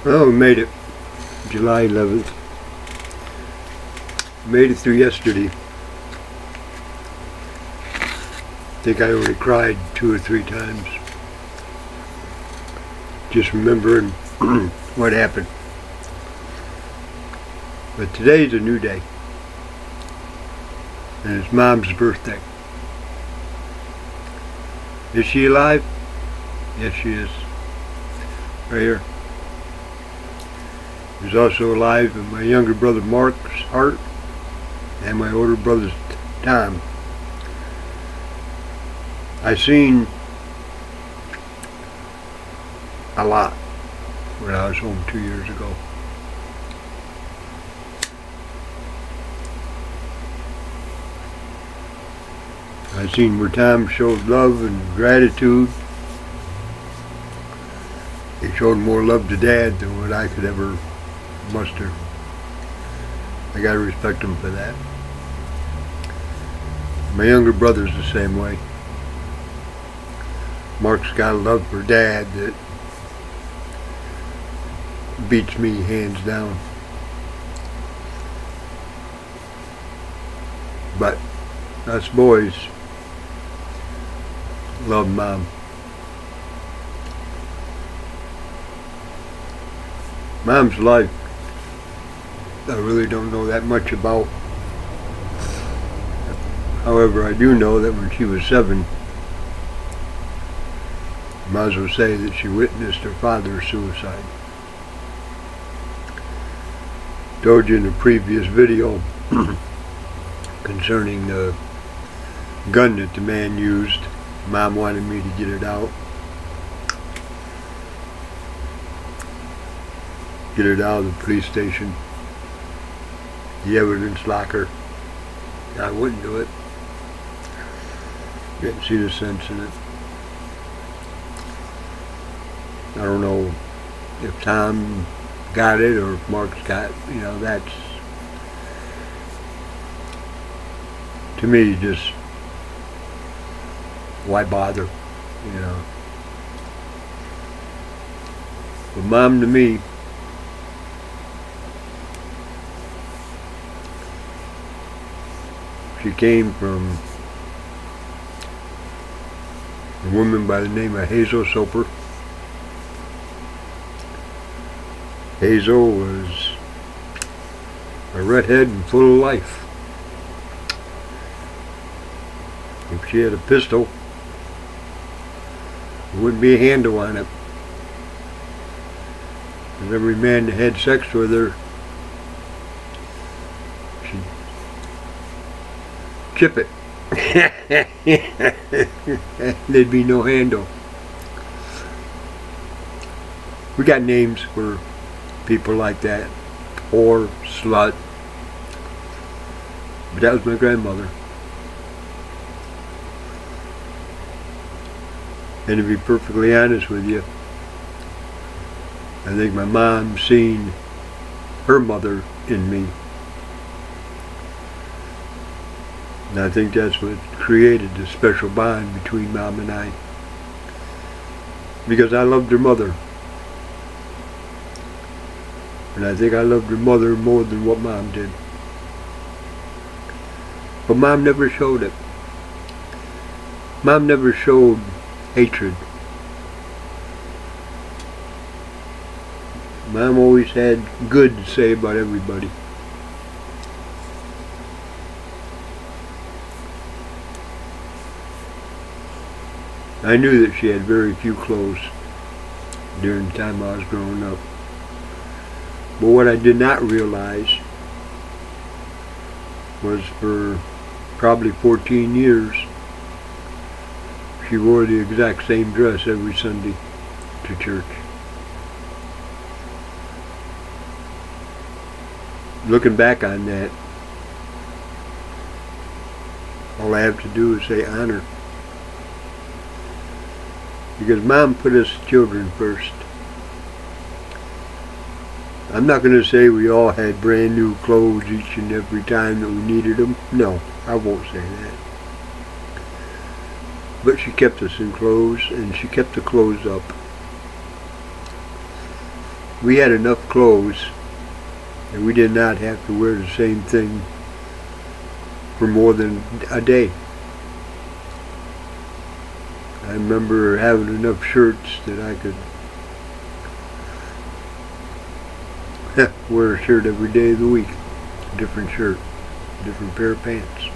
Well, we made it. July 11th. Made it through yesterday. I think I only cried 2 or 3 times. Just remembering what happened. But today's a new day. And it's Mom's birthday. Is she alive? Yes, she is. Right here. She's also alive in my younger brother Mark's heart and my older brother's Tom. I seen a lot when I was home 2 years ago. I seen where Tom showed love and gratitude. He showed more love to Dad than what I could ever muster. I gotta respect him for that. My younger brother's the same way. Mark's got a love for Dad that beats me hands down. But us boys love Mom. Mom's life, I really don't know that much about. However, I do know that when she was 7, I might as well say that she witnessed her father's suicide. Told you in a previous video concerning the gun that the man used. Mom wanted me to get it out. Get it out of the police station. The evidence locker. I wouldn't do it. Didn't see the sense in it. I don't know if Tom got it or if Mark's got it. You know, that's, to me, just, why bother, you know. But Mom, to me, she came from a woman by the name of Hazel Soper. Hazel was a redhead and full of life. If she had a pistol, there wouldn't be a handle on it. And every man that had sex with her, she'd chip it. There'd be no handle. We got names for people like that. Whore, slut. But that was my grandmother. And to be perfectly honest with you, I think my mom seen her mother in me. And I think that's what created the special bond between Mom and I. Because I loved her mother. And I think I loved her mother more than what Mom did. But Mom never showed it. Mom never showed hatred. Mom always had good to say about everybody. I knew that she had very few clothes during the time I was growing up. But what I did not realize was for probably 14 years, she wore the exact same dress every Sunday to church. Looking back on that, all I have to do is say honor. Because Mom put us children first. I'm not going to say we all had brand new clothes each and every time that we needed them. No, I won't say that. But she kept us in clothes, and she kept the clothes up. we had enough clothes that we did not have to wear the same thing for more than a day. I remember having enough shirts that I could wear a shirt every day of the week. A different shirt, a different pair of pants.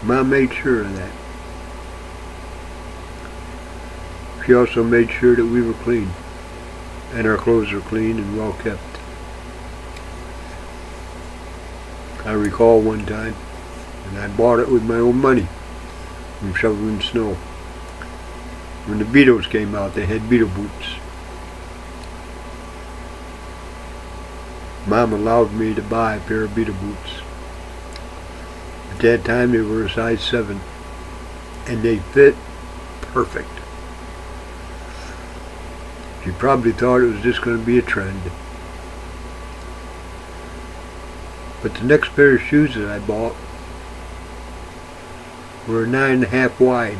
Mom made sure of that. She also made sure that we were clean, and our clothes were clean and well kept. I recall one time, and I bought it with my own money from shoveling snow. When the Beatles came out, they had Beatle boots. Mom allowed me to buy a pair of Beatle boots. At that time they were a size 7, and they fit perfect. She probably thought it was just going to be a trend. But the next pair of shoes that I bought were 9.5 wide.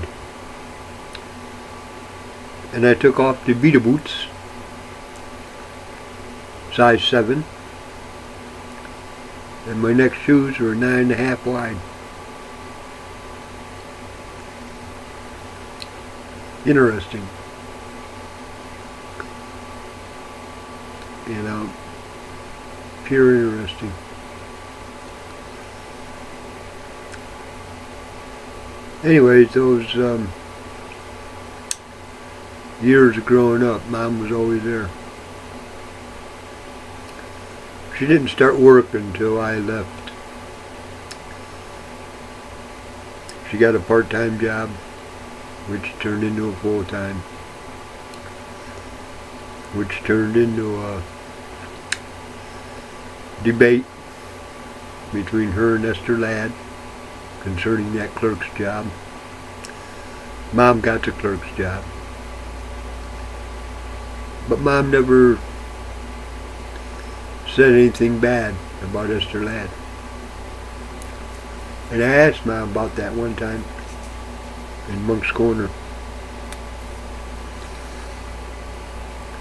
And I took off the Beatle boots, size 7, and my next shoes were 9.5 wide. Interesting. You know, pure interesting. Anyways, those years of growing up, Mom was always there. She didn't start work until I left. She got a part-time job, which turned into a full-time, which turned into a debate between her and Esther Ladd concerning that clerk's job. Mom got the clerk's job, but Mom never said anything bad about Esther Ladd. And I asked Mom about that one time in Monk's Corner,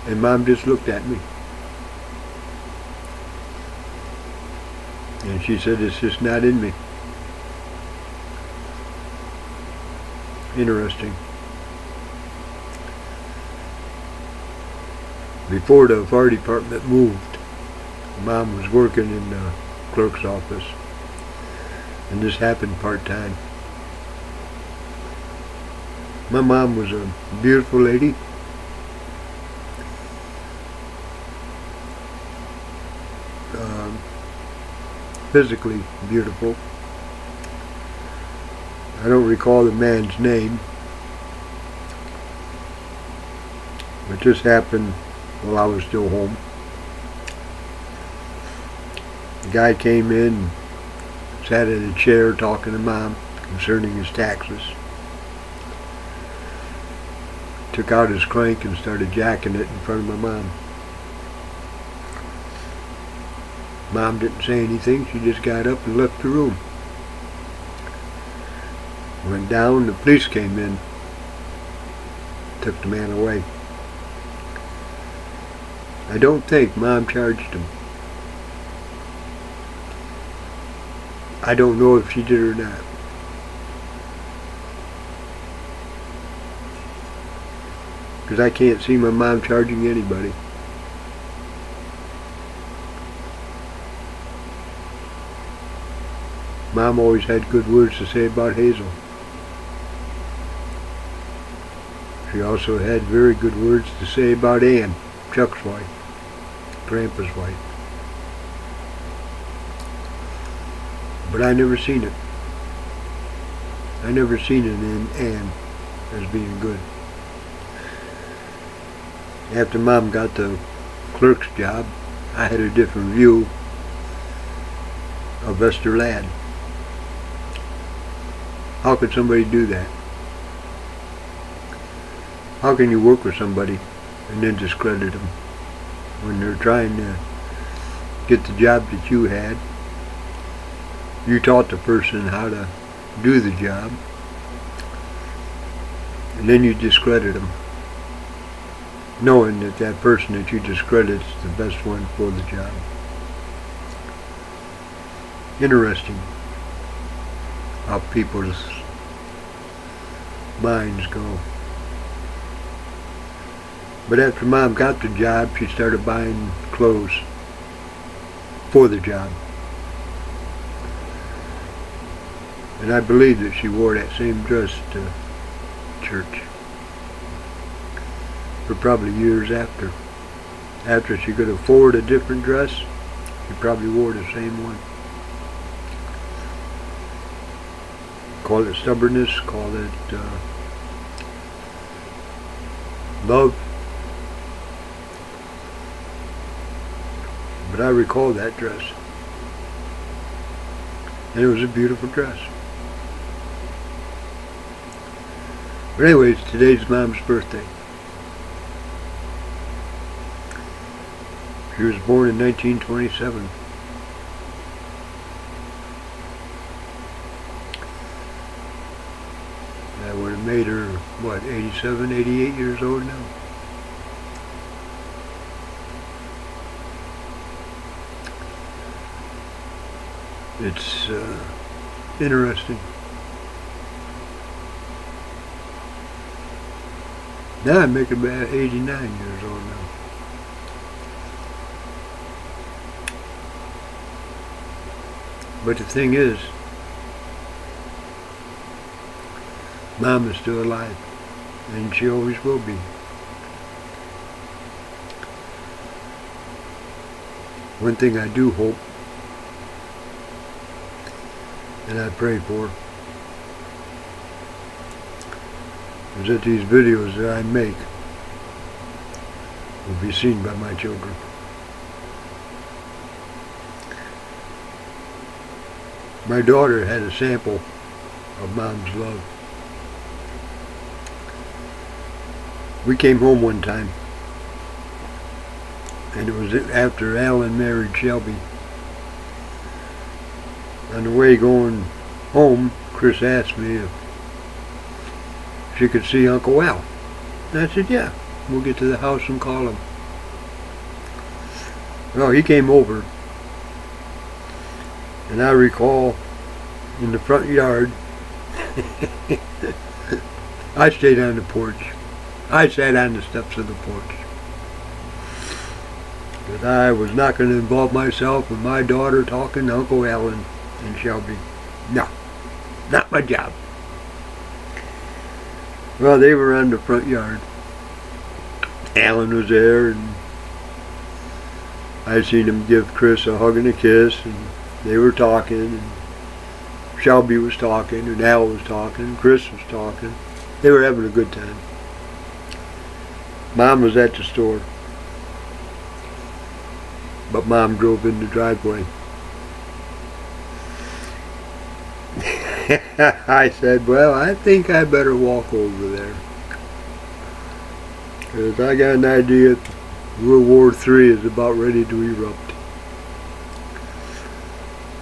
and Mom just looked at me. And she said, it's just not in me. Interesting. Before the fire department moved, Mom was working in the clerk's office. And this happened part-time. My mom was a beautiful lady. Physically beautiful. I don't recall the man's name, but this happened while I was still home. The guy came in, sat in a chair talking to Mom concerning his taxes. Took out his crank and started jacking it in front of my mom. Mom didn't say anything. She just got up and left the room. Went down, the police came in, took the man away. I don't think Mom charged him. I don't know if she did or not. Because I can't see my mom charging anybody. Mom always had good words to say about Hazel. She also had very good words to say about Ann, Chuck's wife, Grandpa's wife. But I never seen it. I never seen it in Ann as being good. After Mom got the clerk's job, I had a different view of Esther Ladd. How could somebody do that? How can you work with somebody and then discredit them when they're trying to get the job that you had? You taught the person how to do the job, and then you discredit them. knowing that that person that you discredit is the best one for the job. Interesting how people's minds go. But after Mom got the job, she started buying clothes for the job. And I believe that she wore that same dress to church for probably years after. After she could afford a different dress, she probably wore the same one. Call it stubbornness, call it love. But I recall that dress. And it was a beautiful dress. But anyways, today's Mom's birthday. She was born in 1927. That would have made her, what, 87, 88 years old now? It's interesting. Now I'm making about 89 years old now. But the thing is, Mom is still alive, and she always will be. One thing I do hope, and I pray for, is that these videos that I make will be seen by my children. My daughter had a sample of Mom's love. We came home one time, and it was after Alan married Shelby. On the way going home, Chris asked me if she could see Uncle Al. And I said, yeah, we'll get to the house and call him. Well, he came over, and I recall in the front yard, I stayed on the porch. I sat on the steps of the porch. Because I was not going to involve myself with my daughter talking to Uncle Alan and Shelby. No, not my job. Well, they were on the front yard. Alan was there, and I seen him give Chris a hug and a kiss, and they were talking, and Shelby was talking, and Al was talking, and Chris was talking. They were having a good time. Mom was at the store, but Mom drove in the driveway. I said, well, I think I better walk over there, because I got an idea World War III is about ready to erupt.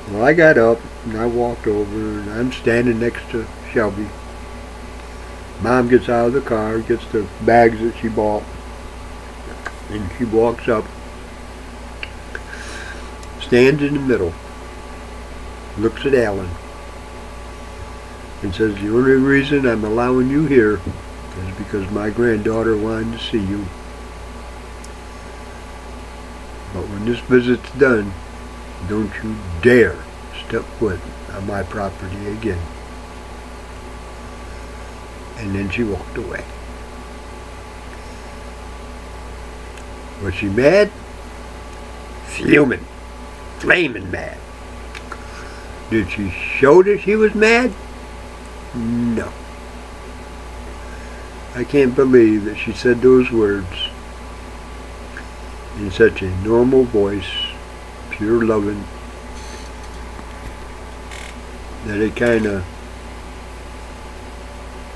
Well, I got up and I walked over, and I'm standing next to Shelby. Mom gets out of the car, gets the bags that she bought, and she walks up, stands in the middle, looks at Alan, and says, the only reason I'm allowing you here is because my granddaughter wanted to see you. But when this visit's done, don't you dare step foot on my property again. And then she walked away. Was she mad? Fuming. Flaming mad. Did she show that she was mad? No. I can't believe that she said those words in such a normal voice, pure loving, that it kind of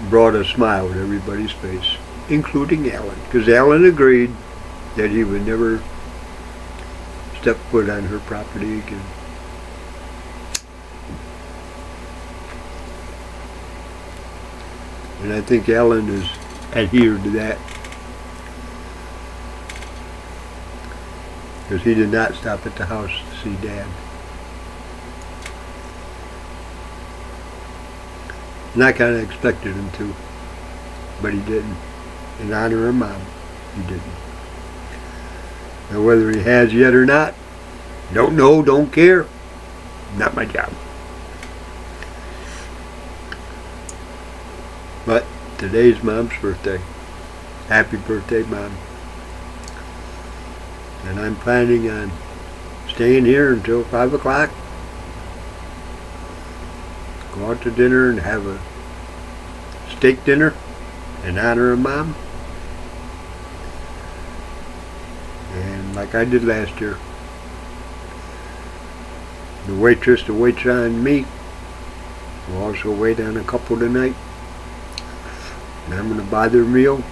brought a smile to everybody's face, including Alan, because Alan agreed that he would never step foot on her property again. And I think Alan has adhered to that because he did not stop at the house to see Dad. And I kind of expected him to, but he didn't. In honor of Mom, he didn't. Now whether he has yet or not, don't know, don't care. Not my job. But today's Mom's birthday. Happy birthday, Mom. And I'm planning on staying here until 5 o'clock. Go out to dinner and have a steak dinner in honor of Mom. And like I did last year, the waitress that waits on me will also wait on a couple tonight. And I'm going to buy their meal,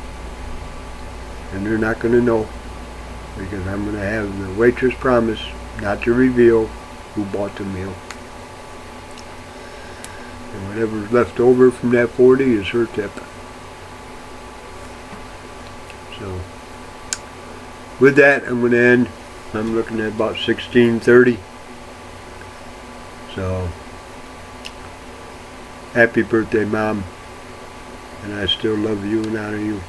and they're not going to know, because I'm going to have the waitress promise not to reveal who bought the meal. And whatever's left over from that 40 is her tip. So, with that, I'm going to end. I'm looking at about 16:30. So, happy birthday, Mom. And I still love you and honor you.